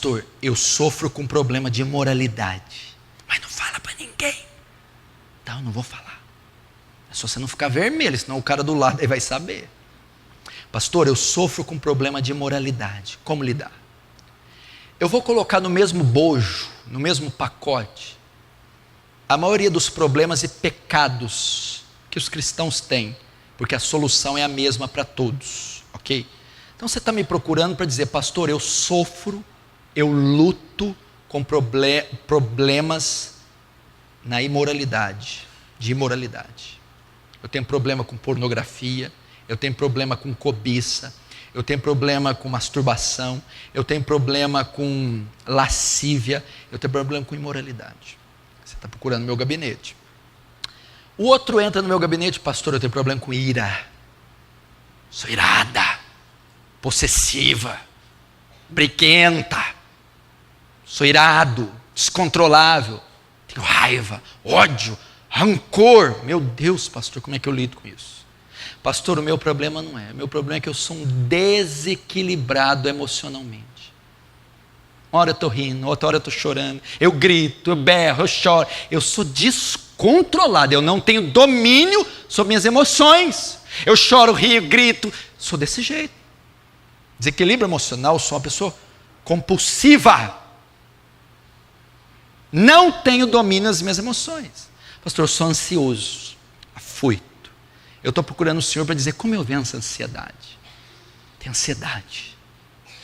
pastor, eu sofro com problema de imoralidade. Mas não fala para ninguém. Então, eu não vou falar. É só você não ficar vermelho, senão o cara do lado aí vai saber. Pastor, eu sofro com problema de imoralidade. Como lidar? Eu vou colocar no mesmo bojo, no mesmo pacote, a maioria dos problemas e pecados que os cristãos têm, porque a solução é a mesma para todos, ok? Então você está me procurando para dizer, pastor, eu sofro, eu luto com problemas na imoralidade, de imoralidade. Eu tenho problema com pornografia, eu tenho problema com cobiça, eu tenho problema com masturbação, eu tenho problema com lascívia, eu tenho problema com imoralidade. Você está procurando meu gabinete. O outro entra no meu gabinete, pastor, eu tenho problema com ira. Sou irada, possessiva, briguenta, sou irado, descontrolável, tenho raiva, ódio, rancor. Meu Deus, pastor, como é que eu lido com isso? Pastor, o meu problema não é. O meu problema é que eu sou um desequilibrado emocionalmente. Uma hora eu estou rindo, outra hora eu estou chorando, eu grito, eu berro, eu choro. Eu sou descontrolado, eu não tenho domínio sobre minhas emoções. Eu choro, rio, grito, sou desse jeito. Desequilíbrio emocional, sou uma pessoa compulsiva. Não tenho domínio das minhas emoções. Pastor, eu sou ansioso, afoito. Eu estou procurando o Senhor para dizer como eu venço a ansiedade. Tenho ansiedade,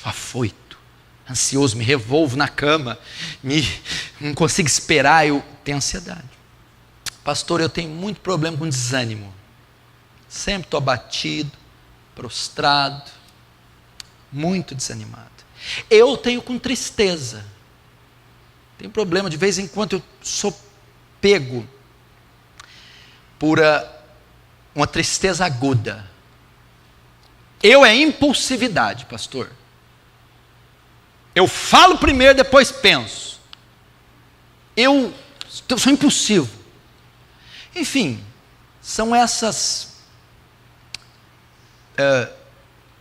sou afoito, ansioso, me revolvo na cama, não consigo esperar, eu tenho ansiedade. Pastor, eu tenho muito problema com desânimo. Sempre estou abatido, prostrado, muito desanimado. Eu tenho com tristeza. Tenho problema, de vez em quando eu sou pego por uma tristeza aguda. Eu é impulsividade, pastor. Eu falo primeiro, depois penso. Eu sou impulsivo. Enfim, são essas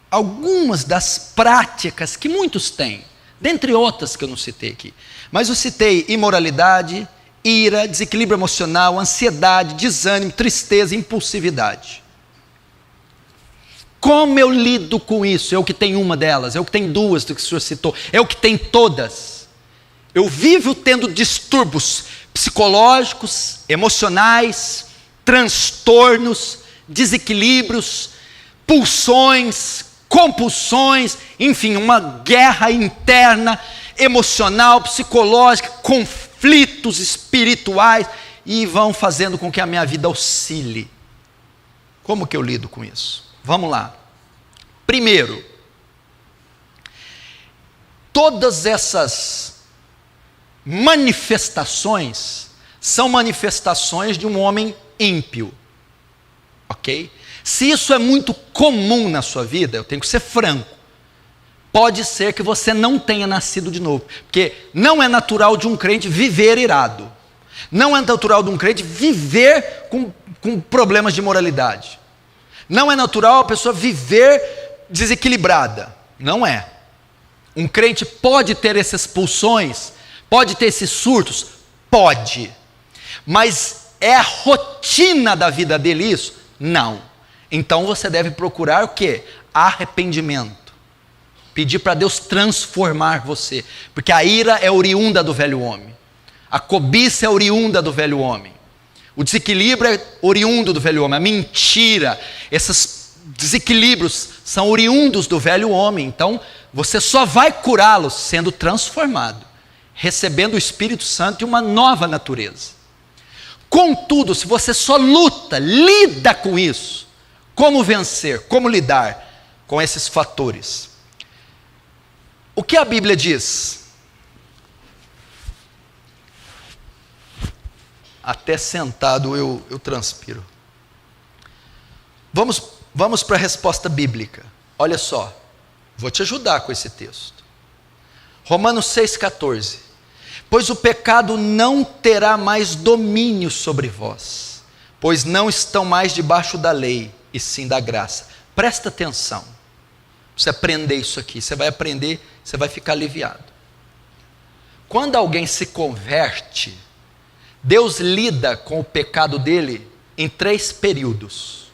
algumas das práticas que muitos têm, dentre outras que eu não citei aqui. Mas eu citei imoralidade, ira, desequilíbrio emocional, ansiedade, desânimo, tristeza, impulsividade. Como eu lido com isso? Eu que tenho uma delas, eu que tenho duas do que o senhor citou, eu que tenho todas. Eu vivo tendo distúrbios psicológicos, emocionais, transtornos, desequilíbrios, pulsões, compulsões, enfim, uma guerra interna, emocional, psicológica, conflitos espirituais, e vão fazendo com que a minha vida oscile. Como que eu lido com isso? Vamos lá. Primeiro, todas essas manifestações são manifestações de um homem ímpio, ok? Se isso é muito comum na sua vida, eu tenho que ser franco. Pode ser que você não tenha nascido de novo, porque não é natural de um crente viver irado. Não é natural de um crente viver com problemas de moralidade. Não é natural a pessoa viver desequilibrada. Não é. Um crente pode ter essas pulsões, pode ter esses surtos? Pode. Mas é a rotina da vida dele isso? Não. Então você deve procurar o quê? Arrependimento. Pedir para Deus transformar você. Porque a ira é oriunda do velho homem. A cobiça é oriunda do velho homem. O desequilíbrio é oriundo do velho homem. A mentira, esses desequilíbrios são oriundos do velho homem. Então você só vai curá-los sendo transformado, recebendo o Espírito Santo e uma nova natureza. Contudo, se você só luta, lida com isso, como vencer, como lidar com esses fatores? O que a Bíblia diz? Até sentado eu transpiro. Vamos para a resposta bíblica. Olha só, vou te ajudar com esse texto. Romanos 6,14. Pois o pecado não terá mais domínio sobre vós, pois não estão mais debaixo da lei, e sim da graça. Presta atenção. Você aprender isso aqui, você vai aprender, você vai ficar aliviado. Quando alguém se converte, Deus lida com o pecado dele em 3 períodos.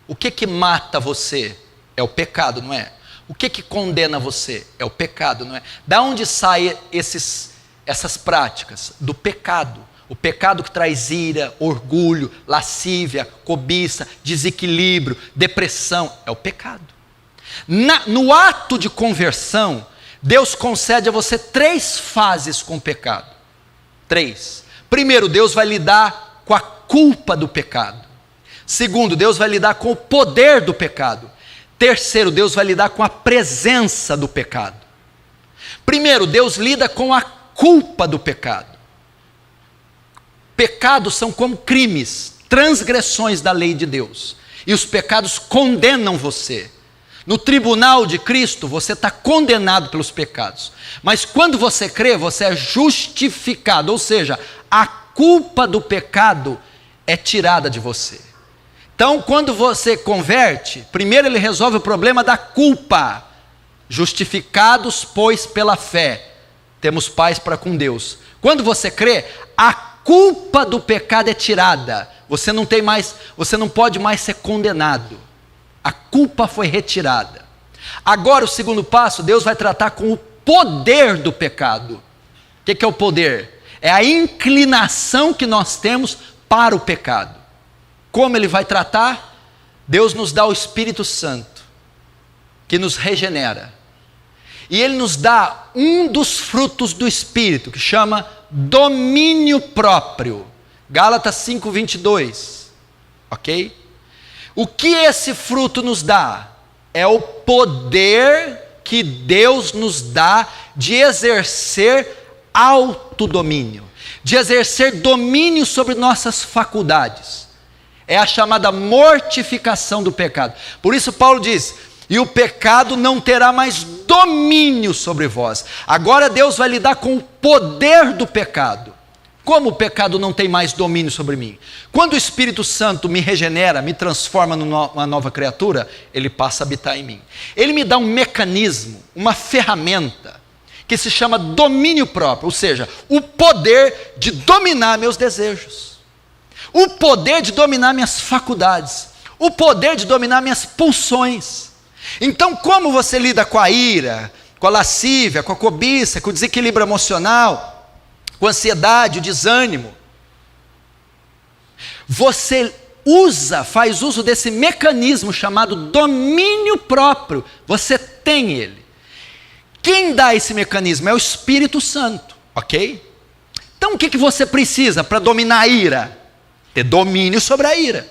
O que mata você? É o pecado, não é? O que condena você? É o pecado, não é? Da onde saem essas práticas? Do pecado. O pecado que traz ira, orgulho, lascívia, cobiça, desequilíbrio, depressão, é o pecado. No ato de conversão, Deus concede a você 3 fases com o pecado. 3. Primeiro, Deus vai lidar com a culpa do pecado. Segundo, Deus vai lidar com o poder do pecado. Terceiro, Deus vai lidar com a presença do pecado. Primeiro, Deus lida com a culpa do pecado. Pecados são como crimes, transgressões da lei de Deus. E os pecados condenam você. No tribunal de Cristo, você está condenado pelos pecados. Mas quando você crê, você é justificado. Ou seja, a culpa do pecado é tirada de você. Então, quando você converte, primeiro ele resolve o problema da culpa. Justificados, pois, pela fé, temos paz para com Deus. Quando você crê, a culpa do pecado é tirada. Você não pode mais ser condenado. A culpa foi retirada. Agora, o segundo passo, Deus vai tratar com o poder do pecado. O que é o poder? É a inclinação que nós temos para o pecado. Como ele vai tratar? Deus nos dá o Espírito Santo, que nos regenera. E ele nos dá um dos frutos do Espírito, que chama domínio próprio. Gálatas 5:22. Ok? O que esse fruto nos dá? É o poder que Deus nos dá de exercer autodomínio, de exercer domínio sobre nossas faculdades. É a chamada mortificação do pecado. Por isso Paulo diz: e o pecado não terá mais domínio sobre vós. Agora Deus vai lidar com o poder do pecado. Como o pecado não tem mais domínio sobre mim? Quando o Espírito Santo me regenera, me transforma numa nova criatura, ele passa a habitar em mim. Ele me dá um mecanismo, uma ferramenta, que se chama domínio próprio, ou seja, o poder de dominar meus desejos, o poder de dominar minhas faculdades, o poder de dominar minhas pulsões. Então, como você lida com a ira, com a lascívia, com a cobiça, com o desequilíbrio emocional, com a ansiedade, o desânimo? Você faz uso desse mecanismo chamado domínio próprio. Você tem ele. Quem dá esse mecanismo? É o Espírito Santo, ok? Então o que você precisa para dominar a ira? Ter domínio sobre a ira.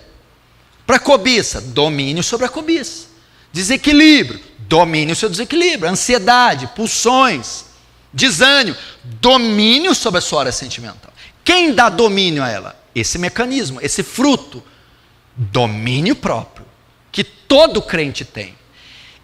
Para a cobiça, domínio sobre a cobiça. Desequilíbrio, domínio sobre o desequilíbrio. Ansiedade, pulsões, desânimo, domínio sobre a sua área sentimental. Quem dá domínio a ela? Esse mecanismo, esse fruto, domínio próprio, que todo crente tem.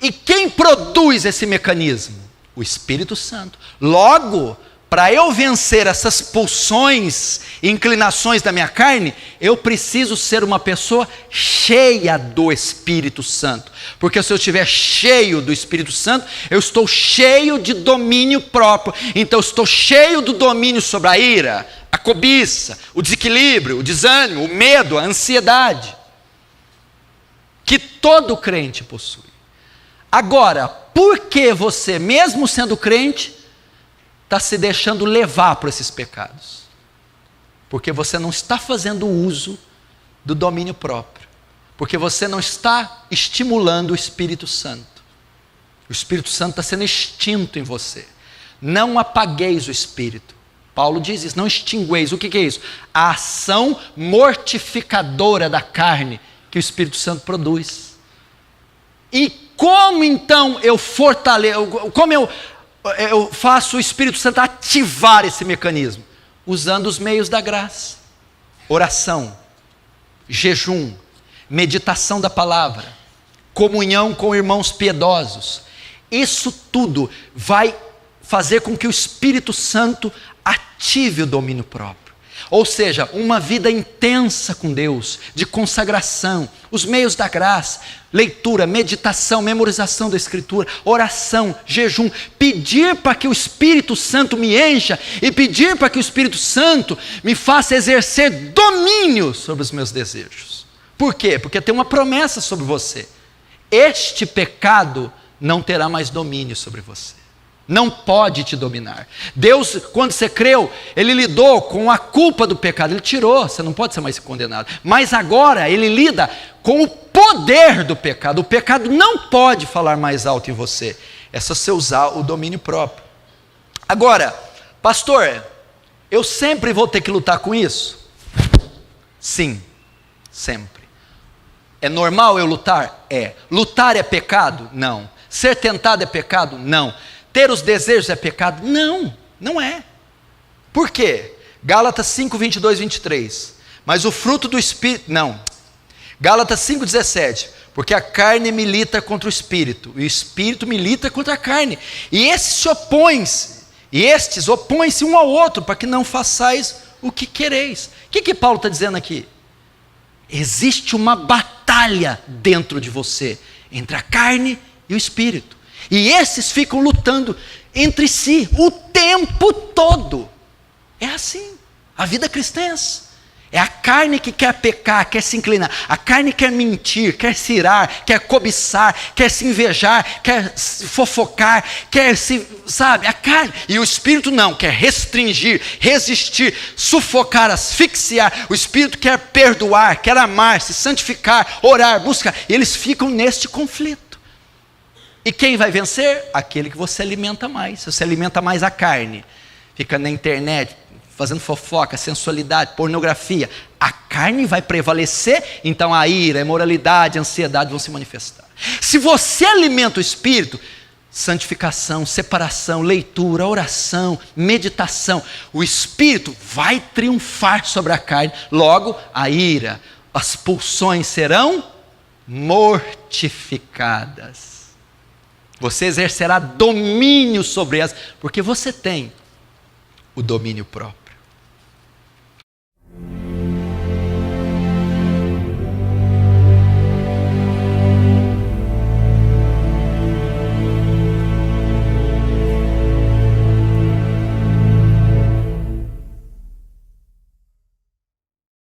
E quem produz esse mecanismo? O Espírito Santo. Logo, para eu vencer essas pulsões e inclinações da minha carne, eu preciso ser uma pessoa cheia do Espírito Santo. Porque se eu estiver cheio do Espírito Santo, eu estou cheio de domínio próprio. Então eu estou cheio do domínio sobre a ira, a cobiça, o desequilíbrio, o desânimo, o medo, a ansiedade, que todo crente possui. Agora, por que você, mesmo sendo crente, está se deixando levar por esses pecados? Porque você não está fazendo uso do domínio próprio. Porque você não está estimulando o Espírito Santo. O Espírito Santo está sendo extinto em você. Não apagueis o Espírito. Paulo diz isso, não extingueis. O que é isso? A ação mortificadora da carne que o Espírito Santo produz. E como então eu fortaleço, como eu faço o Espírito Santo ativar esse mecanismo? Usando os meios da graça. Oração, jejum, meditação da palavra, comunhão com irmãos piedosos. Isso tudo vai fazer com que o Espírito Santo ative o domínio próprio. Ou seja, uma vida intensa com Deus, de consagração, os meios da graça, leitura, meditação, memorização da Escritura, oração, jejum, pedir para que o Espírito Santo me encha e pedir para que o Espírito Santo me faça exercer domínio sobre os meus desejos. Por quê? Porque tem uma promessa sobre você. Este pecado não terá mais domínio sobre você. Não pode te dominar. Deus, quando você creu, Ele lidou com a culpa do pecado, Ele tirou, você não pode ser mais condenado. Mas agora Ele lida com o poder do pecado. O pecado não pode falar mais alto em você. É só você usar o domínio próprio. Agora, pastor, eu sempre vou ter que lutar com isso? Sim, sempre. É normal eu lutar? É. Lutar é pecado? Não. Ser tentado é pecado? Não. Ter os desejos é pecado? Não, não é. Por quê? Gálatas 5, 22, 23. Mas o fruto do Espírito, não. Gálatas 5, 17. Porque a carne milita contra o Espírito, e o Espírito milita contra a carne. E estes opõem-se um ao outro, para que não façais o que quereis. O que Paulo está dizendo aqui? Existe uma batalha dentro de você, entre a carne e o Espírito. E esses ficam lutando entre si o tempo todo. É assim, a vida cristã é essa. É a carne que quer pecar, quer se inclinar. A carne quer mentir, quer se irar, quer cobiçar, quer se invejar, quer se fofocar, quer se, sabe, a carne. E o Espírito não, quer restringir, resistir, sufocar, asfixiar. O Espírito quer perdoar, quer amar, se santificar, orar, buscar. E eles ficam neste conflito. E quem vai vencer? Aquele que você alimenta mais. Se você alimenta mais a carne, fica na internet, fazendo fofoca, sensualidade, pornografia, a carne vai prevalecer, então a ira, a imoralidade, a ansiedade vão se manifestar. Se você alimenta o Espírito, santificação, separação, leitura, oração, meditação, o Espírito vai triunfar sobre a carne, logo a ira, as pulsões serão mortificadas. Você exercerá domínio sobre elas, porque você tem o domínio próprio.